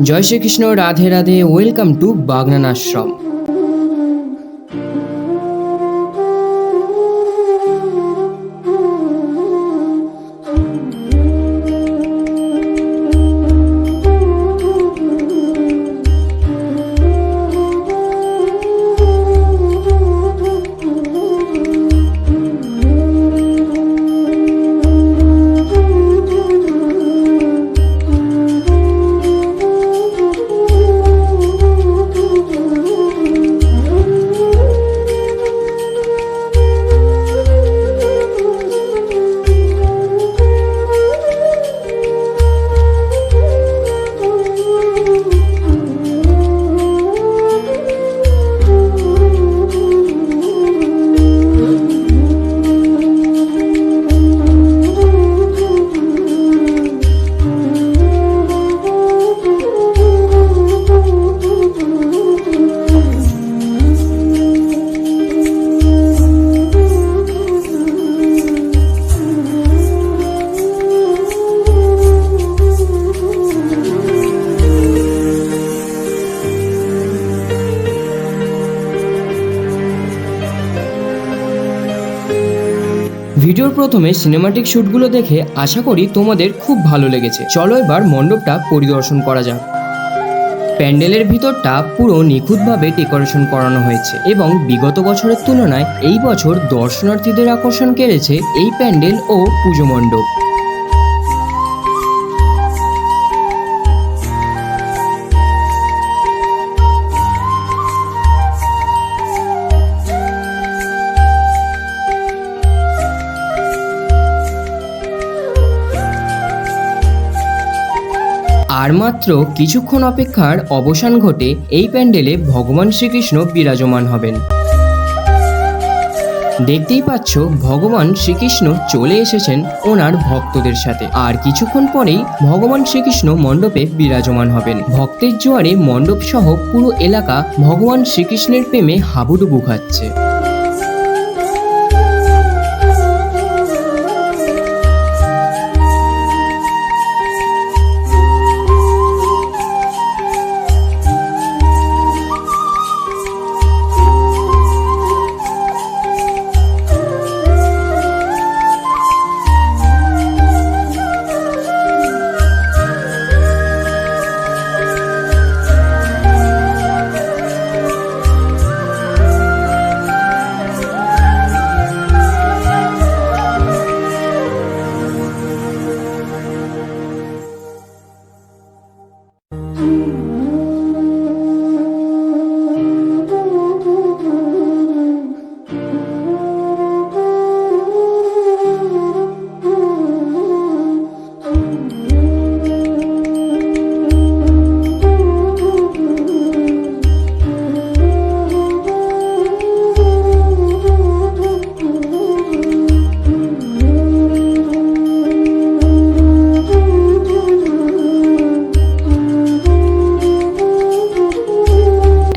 Joy Shri Krishna, Radhe Radhe, welcome to Bagnan ashram. ভিডিওর প্রথমে cinematic শুটগুলো দেখে আশা করি তোমাদের খুব ভালো লেগেছে। চলো এবার মণ্ডপটা পরিদর্শন করা যাক। প্যান্ডেলের ভিতরটা পুরো নিখুঁতভাবে ডেকোরেশন করানো হয়েছে এবং বিগত বছরের তুলনায় এই বছর দর্শনার্থীদের আকর্ষণ কেড়েছে এই প্যান্ডেল ও পুজো মণ্ডপ। আর মাত্র কিছুক্ষণ অপেক্ষার অবসান ঘটে এই প্যান্ডেলে ভগবান শ্রীকৃষ্ণ বিরাজমান হবেন। দেখতেই পাচ্ছ ভগবান শ্রীকৃষ্ণ চলে এসেছেন ওনার ভক্তদের সাথে। আর কিছুক্ষণ পরেই ভগবান শ্রীকৃষ্ণ মণ্ডপে বিরাজমান হবেন। ভক্তের জোয়ারে মণ্ডপ সহ পুরো এলাকা ভগবান শ্রীকৃষ্ণের প্রেমে হাবুডুবু খাচ্ছে।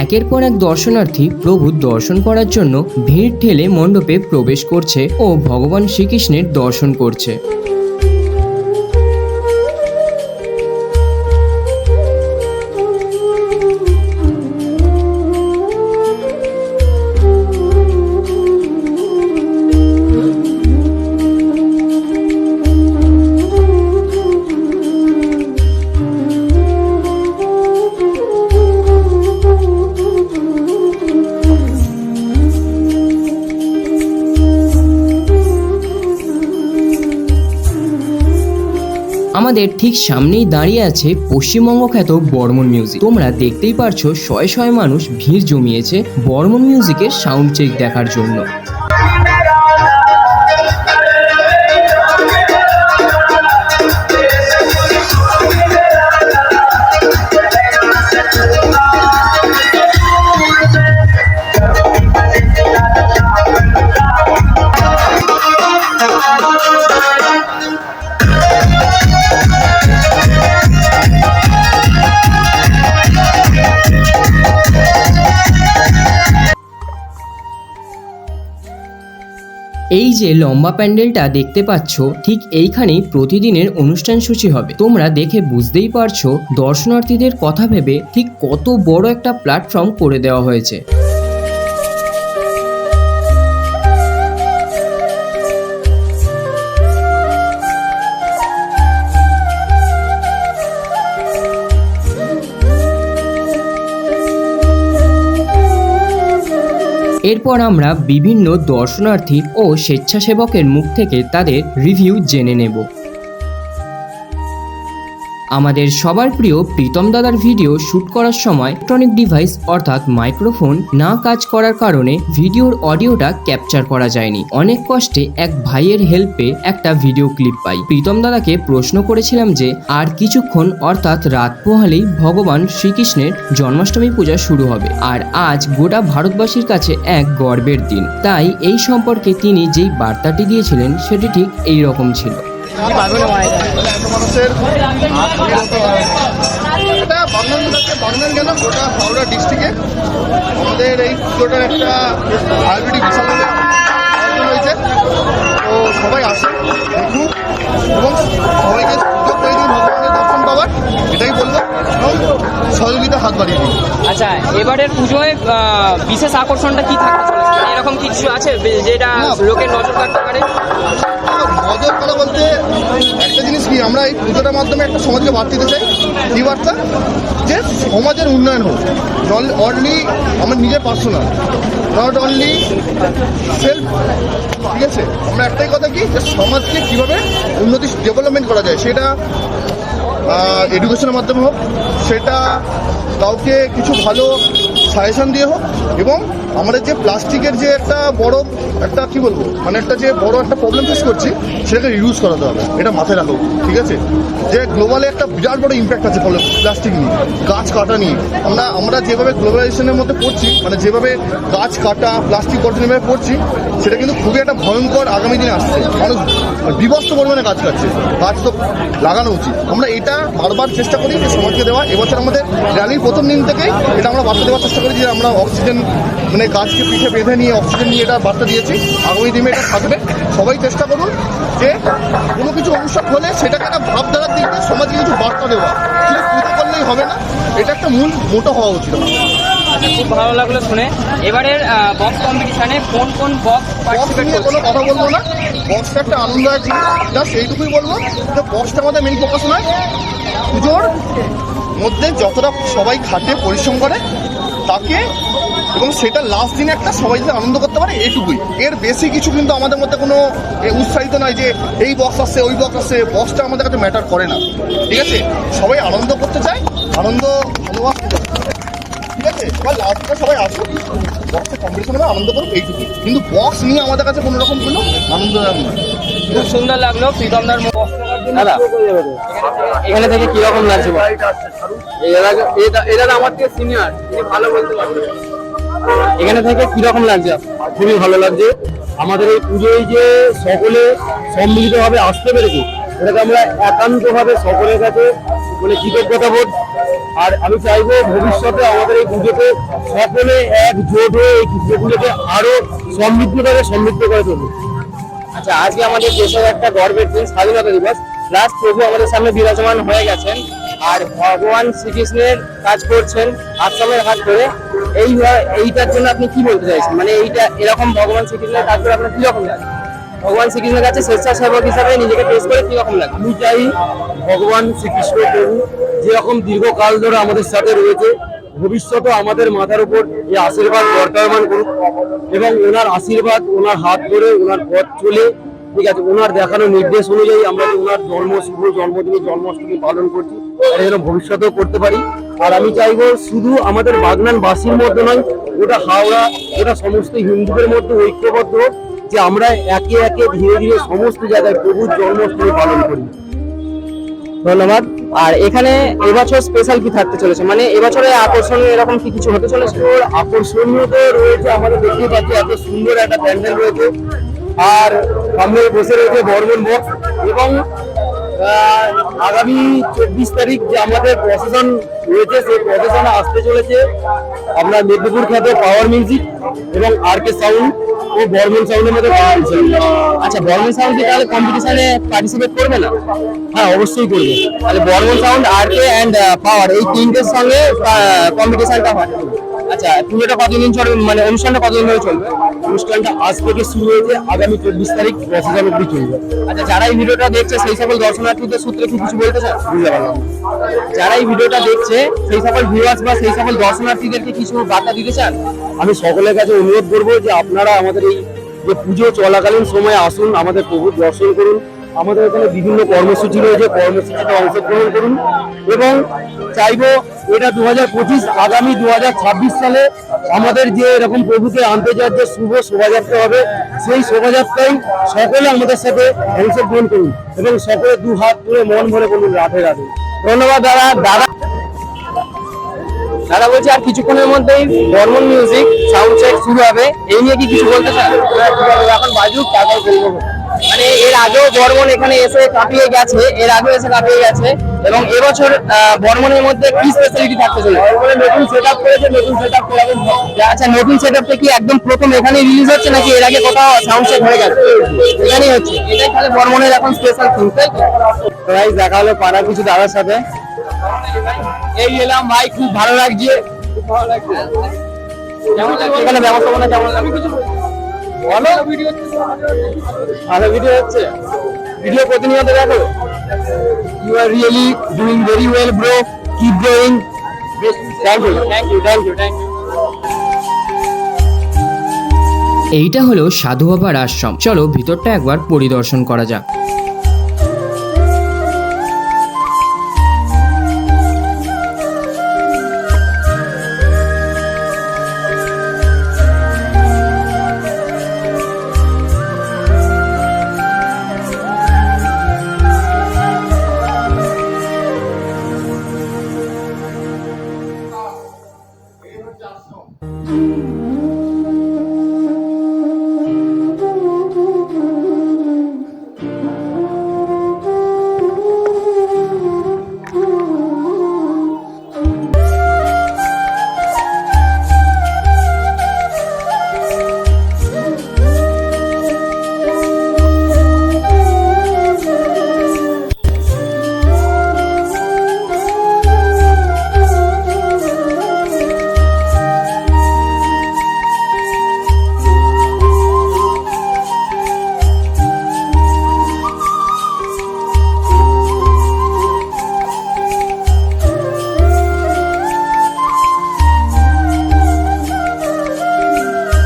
একের পর এক দর্শনার্থী প্রভুর দর্শন করার জন্য ভিড় ঠেলে মণ্ডপে প্রবেশ করছে ও ভগবান শ্রীকৃষ্ণের দর্শন করছে। আমাদের ঠিক সামনেই দাঁড়িয়ে আছে পশ্চিমবঙ্গ খ্যাত বর্মন মিউজিক। তোমরা দেখতেই পারছো শয়ে শয়ে মানুষ ভিড় জমিয়েছে বর্মন মিউজিকের সাউন্ড চেক দেখার জন্য। এই যে লম্বা প্যান্ডেলটা দেখতে পাচ্ছ, ঠিক এইখানেই প্রতিদিনের অনুষ্ঠান সূচি হবে। তোমরা দেখে বুঝতেই পারছো দর্শনার্থীদের কথা ভেবে ঠিক কত বড় একটা প্ল্যাটফর্ম করে দেওয়া হয়েছে। এরপর আমরা বিভিন্ন দর্শনার্থী ও স্বেচ্ছাসেবকের মুখ থেকে তাদের রিভিউ জেনে নেব। আমাদের সবার প্রিয় প্রীতম দাদার ভিডিও শ্যুট করার সময় ইলেকট্রনিক ডিভাইস অর্থাৎ মাইক্রোফোন না কাজ করার কারণে ভিডিওর অডিওটা ক্যাপচার করা যায়নি। অনেক কষ্টে এক ভাইয়ের হেল্পে একটা ভিডিও ক্লিপ পাই। প্রীতম দাদাকে প্রশ্ন করেছিলাম যে আর কিছুক্ষণ অর্থাৎ রাত পোহালেই ভগবান শ্রীকৃষ্ণের জন্মাষ্টমী পূজা শুরু হবে, আর আজ গোটা ভারতবাসীর কাছে এক গর্বের দিন। তাই এই সম্পর্কে তিনি যেই বার্তাটি দিয়েছিলেন সেটি ঠিক এই রকম ছিল। বাগনান কেন গোটা হাওড়া ডিস্ট্রিক্টে আমাদের এই পুজোটার একটা আয়োজনই বিশাল আয়োজন হয়েছে। তো সবাই আসে, দেখুন এবং সবাইকে সুযোগ করে দিন ভগবানের দর্শন পাওয়ার, এটাই বলবো, এবং সহযোগিতা হাত বাড়িয়ে দিন। আচ্ছা, এবারের পুজোয় বিশেষ আকর্ষণটা কি থাকতে চলেছে? এরকম কিছু আছে যেটা লোকের নজর কাটতে পারে? নজর কাড়া বলতে একটা জিনিস কি, আমরা এই পুজোটার মাধ্যমে একটা সমাজকে বার্তা দিতে চাই। কি বার্তা? যে সমাজের উন্নয়ন হোক, নট অনলি আমার নিজের পার্সোনাল, নট অনলি সেলফ, ঠিক আছে? আমরা একটাই কথা কি, যে সমাজকে কীভাবে উন্নতি ডেভেলপমেন্ট করা যায়, সেটা এডুকেশনের মাধ্যমে হোক, সেটা কাউকে কিছু ভালো সাজেশন দিয়ে হোক, এবং আমাদের যে প্লাস্টিকের যে একটা বড় একটা কি বলবো মানে একটা যে বড় একটা প্রবলেম ফেস করছি, সেটাকে রিডিউস করাতে হবে, এটা মাথায় রাখো, ঠিক আছে? যে গ্লোবালে একটা বিরাট বড় ইম্প্যাক্ট আছে প্লাস্টিক নিয়ে, গাছ কাটা নিয়ে। আমরা যেভাবে গ্লোবালাইজেশনের মধ্যে পড়ছি, মানে যেভাবে গাছ কাটা, প্লাস্টিক বর্জনের পড়ছি, সেটা কিন্তু খুবই একটা ভয়ঙ্কর আগামী দিনে আসছে। মানুষ বিবস্ত পরিমাণে গাছ কাটছে, গাছ তো লাগানো উচিত। আমরা এটা বারবার চেষ্টা করি যে সমাজকে দেওয়া। এবছর আমাদের র্যালির প্রথম দিন থেকেই এটা আমরা বার্তা দেওয়ার চেষ্টা করি যে আমরা অক্সিজেন মানে গাছকে পিঠে বেঁধে নিয়ে অক্সিজেন নিয়ে এটা বার্তা দিয়েছি। আগামী দিনে এটা থাকবে। সবাই চেষ্টা করুন যে কোনো কিছু অনুষ্ঠান হলে সেটাকে একটা ভাবধারার দিক দিয়ে সমাজকে কিছু বার্তা দেওয়া, শুধু পুজো করলেই হবে না, এটা একটা মূল মোটো হওয়া উচিত। খুব ভালো লাগলো শুনে। এবারের বক্স কম্পিটিশনে কোন কোন বক্স নিয়ে কোনো কথা বলবো না, বক্সটা একটা আনন্দদায়ক জিনিস, জাস্ট এইটুকুই বলবো যে বক্সটা আমাদের মেইন ফোকাস নয়। পুজোর মধ্যে যতটা সবাই খাটে পরিশ্রম করে তাকে, এবং সেটা লাস্ট দিনে একটা সবাই যাতে আনন্দ করতে পারে, এইটুকুই। এর বেশি কিছু কিন্তু আমাদের মধ্যে কোনো উৎসাহিত নয় যে এই বক্স আসছে ওই বক্স আসছে, বক্সটা আমাদের কাছে ম্যাটার করে না, ঠিক আছে? সবাই আনন্দ করতে চায়, আনন্দ ভালোবাসতে চায়, ঠিক আছে? এবার লাস্টে সবাই আসুক, বক্সের কম্পিটিশন হবে, আনন্দ করুক, এইটুকুই। কিন্তু বক্স নিয়ে আমাদের কাছে কোনো রকম কোনো আনন্দদায়ক নয়। খুব সুন্দর লাগলো প্রীতমদার। দাদা, এখানে থেকে কিরকম লাগছে? এরা আমার থেকে সিনিয়র, ভালো বলতে পারবে। এখানে থেকে কিরকম লাগছে? খুবই ভালো লাগছে। আমাদের এই পুজোয় যে সকলে সম্মিলিতভাবে আসতে পেরেছি, এটাকে আমরা একান্তভাবে সকলের কাছে মানে কৃতজ্ঞতা বোধ। আর আমি চাইবো ভবিষ্যতে আমাদের এই পুজোতে সকলে একজোট হয়ে এই পুজোগুলোকে আরো সমৃদ্ধ করে তুলবে। আচ্ছা, আজকে আমাদের দেশের একটা গর্বের দিন, স্বাধীনতা দিবস। প্লাস প্রভু আমাদের সামনে বিরাজমান হয়ে গেছেন, আর ভগবান শ্রীকৃষ্ণের কাজ করছেন আশ্রমের হাত ধরে। এইটার জন্য আপনি কি বলতে চাইছেন? মানে এইটা এরকম ভগবান শ্রীকৃষ্ণের কাজ করে আপনার কিরকম লাগে? ভগবান শ্রীকৃষ্ণের কাছে স্বেচ্ছাসেবক হিসাবে নিজেকে পেশ করে কিরকম লাগে? আমি চাই ভগবান শ্রীকৃষ্ণ প্রভু যেরকম দীর্ঘকাল ধরে আমাদের সাথে রয়েছে, ভবিষ্যতে আমাদের মাথার উপর এই আশীর্বাদ বর্তমান করুক, এবং ওনার আশীর্বাদ, ওনার হাত ধরে, ওনার পথ চলে, ঠিক আছে, ওনার দেখানো নির্দেশ অনুযায়ী আমরা যে ওনার শুভ জন্মদিনে জন্মাষ্টমী পালন করছি, এটা যেন ভবিষ্যতেও করতে পারি। আর আমি চাইবো শুধু আমাদের বাগনানবাসীর মধ্যে নয়, ওটা হাওড়া, ওটা সমস্ত হিন্দুদের মধ্যে ঐক্যবদ্ধ হোক, যে আমরা একে একে ধীরে ধীরে সমস্ত জায়গায় প্রভুর জন্মাষ্টমী পালন করি। ধন্যবাদ। আর এখানে এবছর স্পেশাল কি থাকতে চলেছে? মানে এবছরে আকর্ষণীয় এরকম কি কিছু হতে চলেছে? আকর্ষণীয় তো রয়েছে, আমাদের দেখতে পাচ্ছি এত সুন্দর একটা প্যান্ডেল রয়েছে, আর সামনে বসে রয়েছে বর্মন বক্স, এবং আগামী 24 তারিখ যে আমাদের প্রসেশন রয়েছে, সেই প্রসেশনে আসতে চলেছে আপনার মেদিনীপুর খ্যাত পাওয়ার মিউজিক এবং আরকে সাউন্ড ও বর্মন সাউন্ডের মধ্যে কম্পিটিশন। আচ্ছা, বর্মন সাউন্ড কি তাহলে কম্পিটিশনে পার্টিসিপেট করবে না? হ্যাঁ, অবশ্যই করবে। তাহলে বর্মন সাউন্ড, আরকে অ্যান্ড পাওয়ার এই তিনটের সঙ্গে কম্পিটিশনটা হয়। আচ্ছা, পুজোটা কতদিন চলবে, মানে অনুষ্ঠানটা কতদিন ধরে চলবে? অনুষ্ঠানটা আজ থেকে শুরু হয়েছে, আগামী 24 তারিখ প্রসেশন অব্দি চলবে। আচ্ছা, যারা এই ভিডিওটা দেখছে সেই সকল দর্শনার্থীদের সূত্রে কি কিছু বলতে চান? বুঝতে পারলাম। যারা এই ভিডিওটা দেখছে সেই সকল ভিউয়ার্স বা সেই সকল দর্শনার্থীদেরকে কিছু বার্তা দিতে চান? আমি সকলের কাছে অনুরোধ করবো যে আপনারা আমাদের এই যে পুজো চলাকালীন সময় আসুন, আমাদের প্রভু দর্শন করুন। আমাদের এখানে বিভিন্ন কর্মসূচি রয়েছে, কর্মসূচিতে অংশগ্রহণ করুন এবং চাইবো এটা 2025 আগামী 2026 সালে আমাদের যে এরকম প্রভুকে আনতে যাওয়ার যে শুভ শোভাযাত্রা হবে, সেই শোভাযাত্রায় সকলে আমাদের সাথে অংশগ্রহণ করুন এবং সকলে দু হাত তুলে মন ভরে বলুন রাধে রাধে। ধন্যবাদ দাদা। দাদা বলছি আর কিছুক্ষণের মধ্যেই বর্মন মিউজিক সাউন্ড চেক শুরু হবে, এই নিয়ে কি কিছু বলতে চান? এখন বাজুক, তারপর বলবো। মানে এর আগেও বর্মন এখানে এসে কাঁপিয়ে গেছে, এবং এবছর বর্মনের মধ্যে কি স্পেশালিটি থাকতে চলে? নতুন সেট আপ করেছে, নতুন সেট আপ করে আচ্ছা, নতুন সেটআপটা কি একদম প্রথম এখানে রিলিজ হচ্ছে নাকি এর আগে কোথাও সাউন্ড চেক হয়ে গেছে? এখানেই হচ্ছে, এটাই তাহলে বর্মনের এখন স্পেশাল থিং, তাই তো? তো গাইস, দেখা হলো পাড়ার কিছু দাদার সাথে। এই এলাম ভাই, খুব ভালো লাগছে। কেমন লাগছে এখানে ব্যবস্থাপনা? কেমন আমি কিছু ভালো ভিডিও হচ্ছে, ভিডিও প্রতিনিয়ত দেখো। You are really doing very well bro, keep going. Thank you. এইটা হলো সাধু বাবার আশ্রম। চলো ভিতরটা একবার পরিদর্শন করা যাক।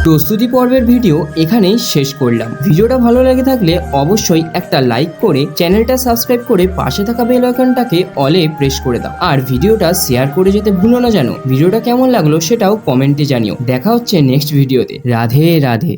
প্রস্তুতি পর্বের ভিডিও এখানেই শেষ করলাম। ভিডিওটা ভালো লেগে থাকলে অবশ্যই একটা লাইক করে চ্যানেলটা সাবস্ক্রাইব করে পাশে থাকা বেল আইকনটাকে অলে প্রেস করে দাও, আর ভিডিওটা শেয়ার করে যেতে ভুলো না যেন। ভিডিওটা কেমন লাগলো সেটাও কমেন্টে জানিও। দেখা হচ্ছে নেক্সট ভিডিওতে। রাধে রাধে।